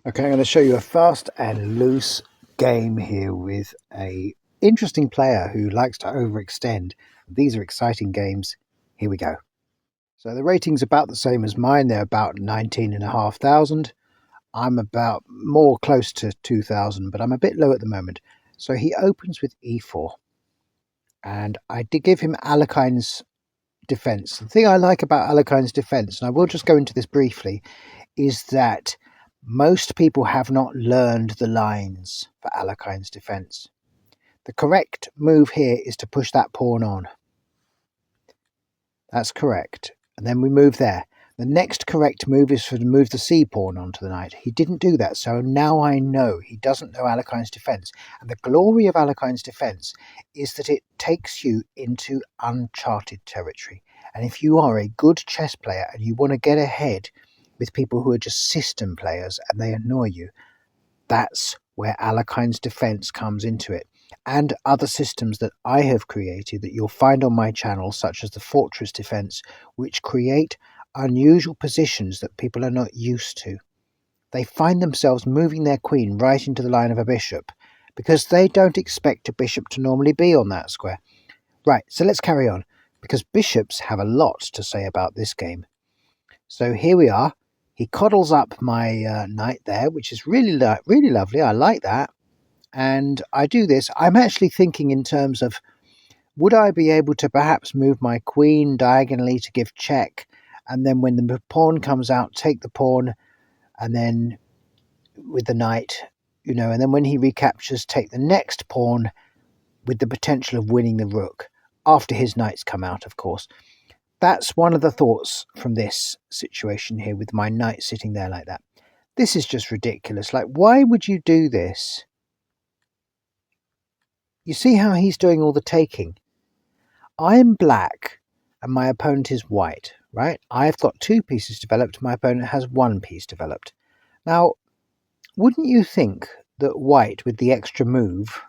Okay, I'm going to show you a fast and loose game here with a interesting player who likes to overextend. These are exciting games. Here we go. So the rating's about the same as mine. They're about 19,500. I'm about more close to 2,000, but I'm a bit low at the moment. So he opens with e4. And I did give him Alekhine's defense. The thing I like about Alekhine's defense, and I will just go into this briefly, is that most people have not learned the lines for Alekhine's defense. The correct move here is to push that pawn on. That's correct. And then we move there. The next correct move is to move the c pawn onto the knight. He didn't do that, so now I know he doesn't know Alekhine's defense. And the glory of Alekhine's defense is that it takes you into uncharted territory. And if you are a good chess player and you want to get ahead with people who are just system players and they annoy you, that's where Alekhine's defense comes into it. And other systems that I have created that you'll find on my channel, such as the fortress defense, which create unusual positions that people are not used to. They find themselves moving their queen right into the line of a bishop because they don't expect a bishop to normally be on that square. Right, so let's carry on, because bishops have a lot to say about this game. So here we are. He coddles up my knight there, which is really lovely. I like that. And I do this. I'm actually thinking in terms of, would I be able to perhaps move my queen diagonally to give check, and then when the pawn comes out, take the pawn, and then with the knight, and then when he recaptures, take the next pawn with the potential of winning the rook, after his knight's come out, of course. That's one of the thoughts from this situation here with my knight sitting there like that. This is just ridiculous. Like, why would you do this? You see how he's doing all the taking. I'm black and my opponent is white, right? I've got 2 pieces developed. My opponent has 1 piece developed. Now, wouldn't you think that white with the extra move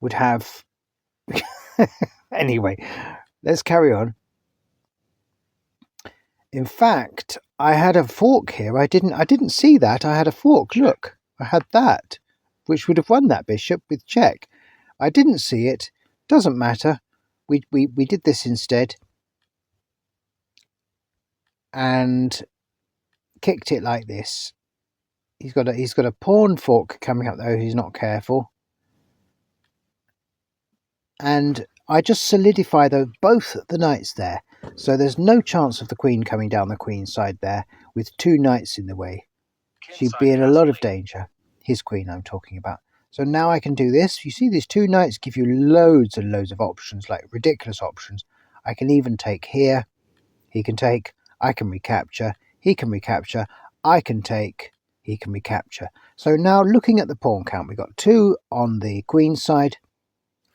would have... Anyway, let's carry on. In fact, I had a fork here. I didn't see that. I had a fork. Look, I had that, which would have won that bishop with check. I didn't see it. Doesn't matter. We did this instead and kicked it like this. He's got a pawn fork coming up though. He's not careful, and I just solidify both the knights there. So there's no chance of the queen coming down the queen side there with 2 knights in the way. She'd be in a lot of danger. His queen I'm talking about. So now I can do this. You see, these 2 knights give you loads and loads of options, like ridiculous options. I can even take here. He can take. I can recapture. He can recapture. I can take. He can recapture. So now looking at the pawn count, we've got 2 on the queen side.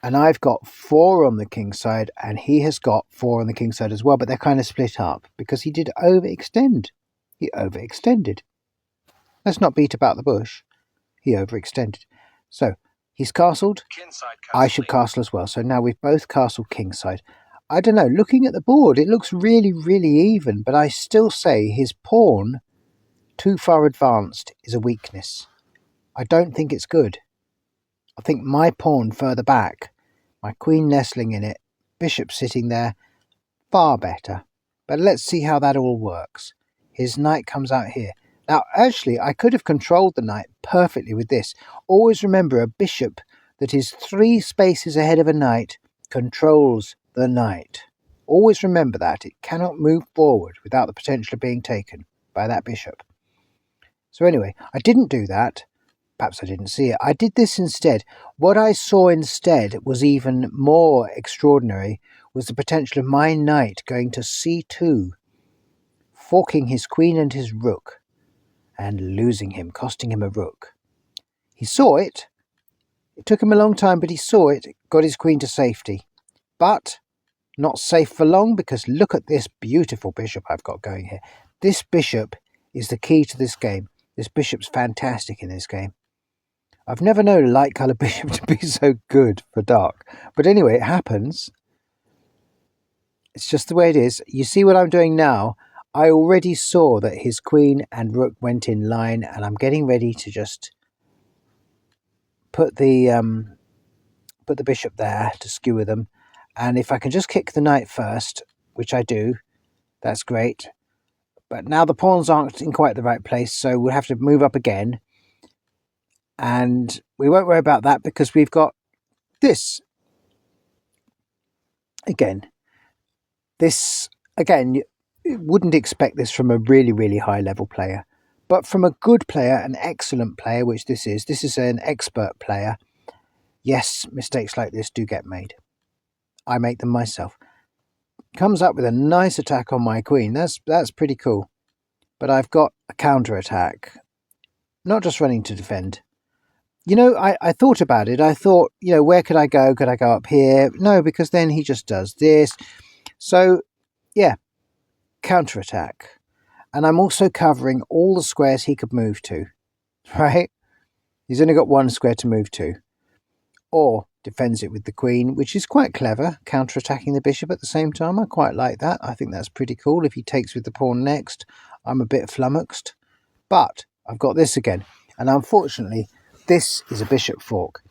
And I've got 4 on the king side, and he has got 4 on the king side as well, but they're kind of split up because he did overextend. He overextended. Let's not beat about the bush. He overextended. So he's castled. I should castle as well. So now we've both castled king side. I don't know. Looking at the board, it looks really, really even, but I still say his pawn too far advanced is a weakness. I don't think it's good. I think my pawn further back, my queen nestling in it, bishop sitting there, far better. But let's see how that all works. His knight comes out here. Now, actually, I could have controlled the knight perfectly with this. Always remember, a bishop that is 3 spaces ahead of a knight controls the knight. Always remember that. It cannot move forward without the potential of being taken by that bishop. So anyway, I didn't do that. Perhaps I didn't see it. I did this instead. What I saw instead was even more extraordinary, was the potential of my knight going to c2, forking his queen and his rook, and losing him, costing him a rook. He saw it. It took him a long time, but he saw it, got his queen to safety. But not safe for long, because look at this beautiful bishop I've got going here. This bishop is the key to this game. This bishop's fantastic in this game. I've never known a light colour bishop to be so good for dark. But anyway, it happens. It's just the way it is. You see what I'm doing now? I already saw that his queen and rook went in line, and I'm getting ready to just put the bishop there to skewer them. And if I can just kick the knight first, which I do, that's great. But now the pawns aren't in quite the right place, so we'll have to move up again. And we won't worry about that because we've got this. Again, you wouldn't expect this from a really, really high level player. But from a good player, an excellent player, which this is an expert player, yes, mistakes like this do get made. I make them myself. Comes up with a nice attack on my queen. That's pretty cool. But I've got a counter attack, not just running to defend. You know, I thought about it. I thought, you know, where could I go? Could I go up here? No, because then he just does this. So, yeah, counter attack. And I'm also covering all the squares he could move to, right? He's only got one square to move to. Or defends it with the queen, which is quite clever, counter-attacking the bishop at the same time. I quite like that. I think that's pretty cool. If he takes with the pawn next, I'm a bit flummoxed. But I've got this again. And unfortunately, this is a bishop fork.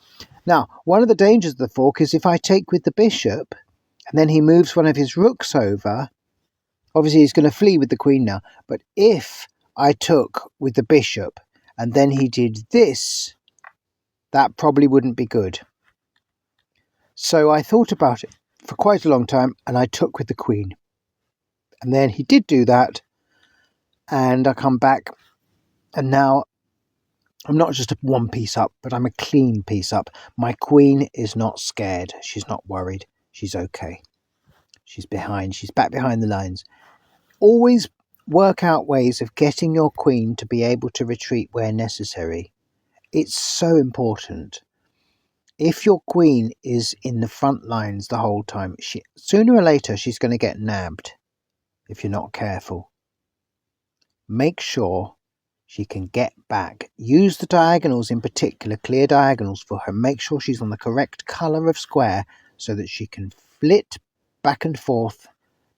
Now, one of the dangers of the fork is if I take with the bishop, and then he moves one of his rooks over, obviously he's going to flee with the queen now. But if I took with the bishop, and then he did this, that probably wouldn't be good. So I thought about it for quite a long time, and I took with the queen. And then he did do that, and I come back, and now I'm not just a one piece up, but I'm a clean piece up. My queen is not scared. She's not worried. She's okay. She's behind. She's back behind the lines. Always work out ways of getting your queen to be able to retreat where necessary. It's so important. If your queen is in the front lines the whole time, sooner or later she's going to get nabbed if you're not careful. Make sure she can get back. Use the diagonals in particular, clear diagonals for her. Make sure she's on the correct colour of square so that she can flit back and forth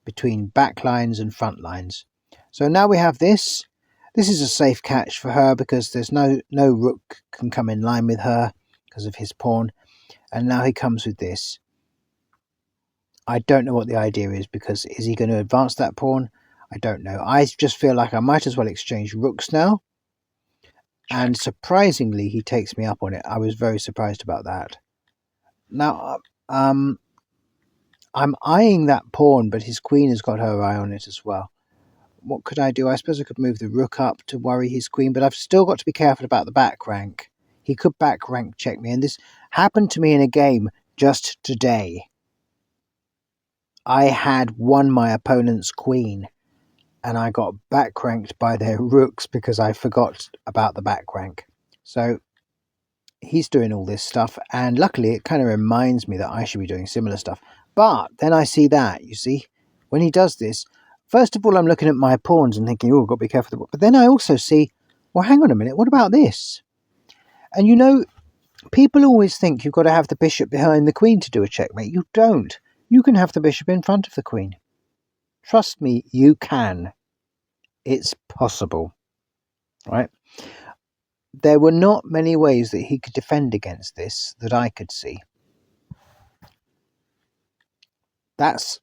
between back lines and front lines. So now we have this. This is a safe catch for her because there's no rook can come in line with her because of his pawn. And now he comes with this. I don't know what the idea is, because is he going to advance that pawn? I don't know. I just feel like I might as well exchange rooks now. And surprisingly, he takes me up on it. I was very surprised about that. Now, I'm eyeing that pawn, but his queen has got her eye on it as well. What could I do? I suppose I could move the rook up to worry his queen, but I've still got to be careful about the back rank. He could back rank check me, and this happened to me in a game just today. I had won my opponent's queen, and I got back ranked by their rooks because I forgot about the back rank. So he's doing all this stuff, and luckily it kind of reminds me that I should be doing similar stuff. But then I see that, you see, when he does this, first of all, I'm looking at my pawns and thinking, oh, I've got to be careful. But then I also see, well, hang on a minute, what about this? And you know, people always think you've got to have the bishop behind the queen to do a checkmate. You don't. You can have the bishop in front of the queen. Trust me, you can. It's possible. Right? There were not many ways that he could defend against this that I could see. That's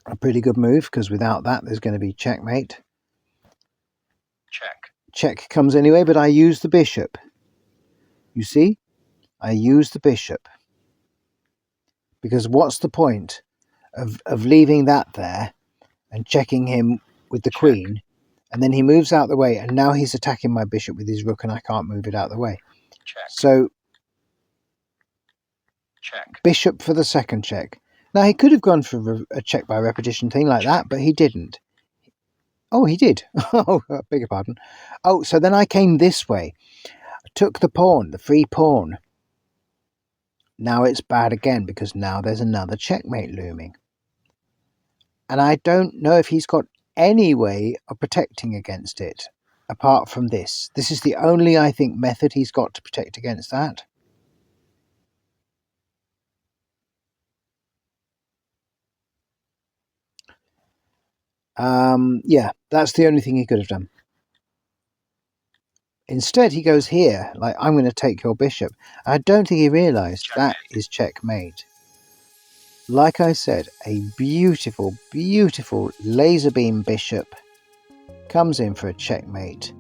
a pretty good move, because without that there's going to be checkmate. Check comes anyway, but I use the bishop. You see? I use the bishop. Because what's the point of leaving that there and checking him with the queen, and then he moves out the way, and now he's attacking my bishop with his rook, and I can't move it out the way. So bishop for the second check. Now he could have gone for a check by repetition thing like that, but he didn't. Oh, he did. Oh, I beg your pardon. Oh, so then I came this way. I took the pawn, the free pawn. Now it's bad again, because now there's another checkmate looming. And I don't know if he's got any way of protecting against it, apart from this. This is the only, I think, method he's got to protect against that. Yeah, that's the only thing he could have done. Instead, he goes here, like, I'm going to take your bishop. I don't think he realised that is checkmate. Like I said, a beautiful, beautiful laser beam bishop comes in for a checkmate.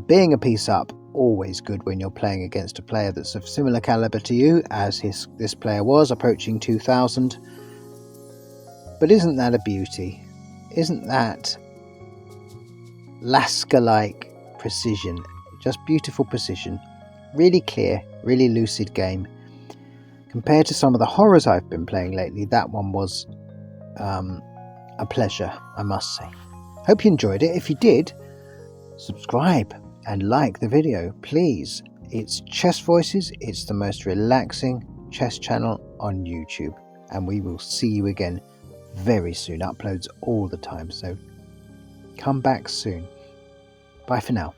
Being a piece up, always good when you're playing against a player that's of similar caliber to you, as this player was, approaching 2000. But isn't that a beauty? Isn't that Lasker-like precision? Just beautiful precision. Really clear, really lucid game. Compared to some of the horrors I've been playing lately, that one was a pleasure, I must say. Hope you enjoyed it. If you did, subscribe and like the video, please. It's Chess Voices. It's the most relaxing chess channel on YouTube. And we will see you again very soon. Uploads all the time, so come back soon. Bye for now.